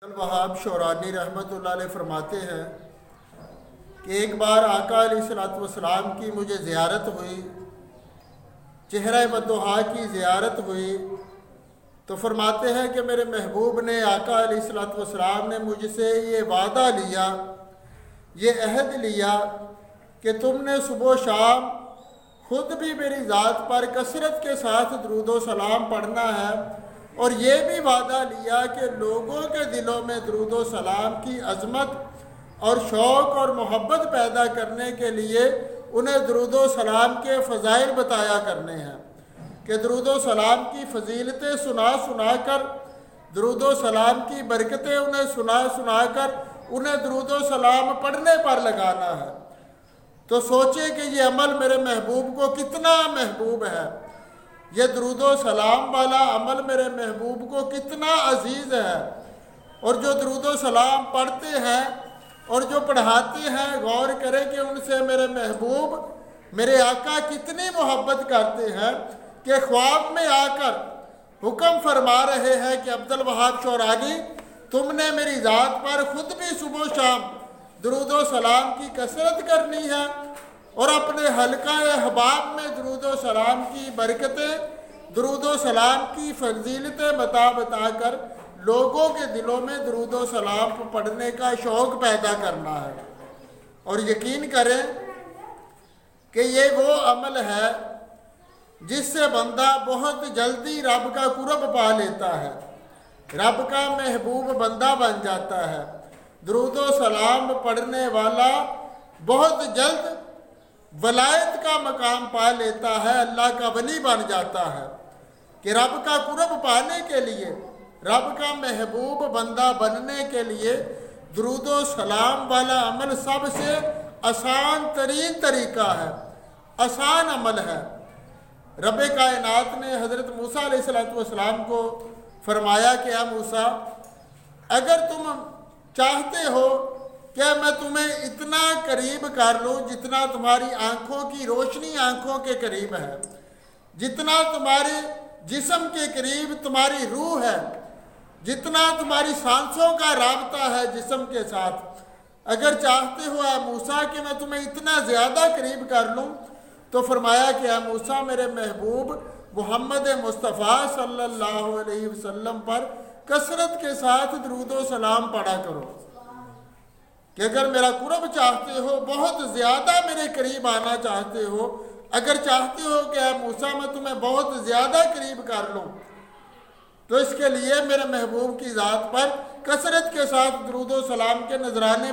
وہاب شورانی رحمۃ اللہ علیہ فرماتے ہیں کہ ایک بار آقا علیہ الصلوۃ والسلام کی مجھے زیارت ہوئی، چہرہ بدوحا کی زیارت ہوئی، تو فرماتے ہیں کہ میرے محبوب نے، آقا علیہ الصلوۃ والسلام نے مجھ سے یہ وعدہ لیا، یہ عہد لیا کہ تم نے صبح و شام خود بھی میری ذات پر کثرت کے ساتھ درود و سلام پڑھنا ہے، اور یہ بھی وعدہ لیا کہ لوگوں کے دلوں میں درود و سلام کی عظمت اور شوق اور محبت پیدا کرنے کے لیے انہیں درود و سلام کے فضائل بتایا کرنے ہیں، کہ درود و سلام کی فضیلتیں سنا کر، درود و سلام کی برکتیں انہیں سنا کر انہیں درود و سلام پڑھنے پر لگانا ہے۔ تو سوچیں کہ یہ عمل میرے محبوب کو کتنا محبوب ہے، یہ درود و سلام والا عمل میرے محبوب کو کتنا عزیز ہے، اور جو درود و سلام پڑھتے ہیں اور جو پڑھاتے ہیں، غور کریں کہ ان سے میرے محبوب، میرے آقا کتنی محبت کرتے ہیں کہ خواب میں آ کر حکم فرما رہے ہیں کہ عبدالوہاب شورانی، تم نے میری ذات پر خود بھی صبح و شام درود و سلام کی کثرت کرنی ہے، اور اپنے حلقہ احباب میں درود و سلام کی برکتیں، درود و سلام کی فضیلتیں بتا کر لوگوں کے دلوں میں درود و سلام پڑھنے کا شوق پیدا کرنا ہے۔ اور یقین کریں کہ یہ وہ عمل ہے جس سے بندہ بہت جلدی رب کا قرب پا لیتا ہے، رب کا محبوب بندہ بن جاتا ہے۔ درود و سلام پڑھنے والا بہت جلد ولایت کا مقام پا لیتا ہے، اللہ کا ولی بن جاتا ہے۔ کہ رب کا قرب پانے کے لیے، رب کا محبوب بندہ بننے کے لیے درود و سلام والا عمل سب سے آسان ترین طریقہ ہے، آسان عمل ہے۔ رب کائنات نے حضرت موسیٰ علیہ السلام کو فرمایا کہ اے موسیٰ، اگر تم چاہتے ہو کہ میں تمہیں اتنا قریب کر لوں جتنا تمہاری آنکھوں کی روشنی آنکھوں کے قریب ہے، جتنا تمہارے جسم کے قریب تمہاری روح ہے، جتنا تمہاری سانسوں کا رابطہ ہے جسم کے ساتھ، اگر چاہتے ہو اے موسیٰ کہ میں تمہیں اتنا زیادہ قریب کر لوں، تو فرمایا کہ اے موسیٰ، میرے محبوب محمد مصطفیٰ صلی اللہ علیہ وسلم پر کثرت کے ساتھ درود و سلام پڑھا کرو، کہ اگر میرا قرب چاہتے ہو، بہت زیادہ میرے قریب آنا چاہتے ہو، اگر چاہتے ہو کہ اے موسیٰ میں تمہیں بہت زیادہ قریب کر لوں، تو اس کے لیے میرے محبوب کی ذات پر کثرت کے ساتھ درود و سلام کے نذرانے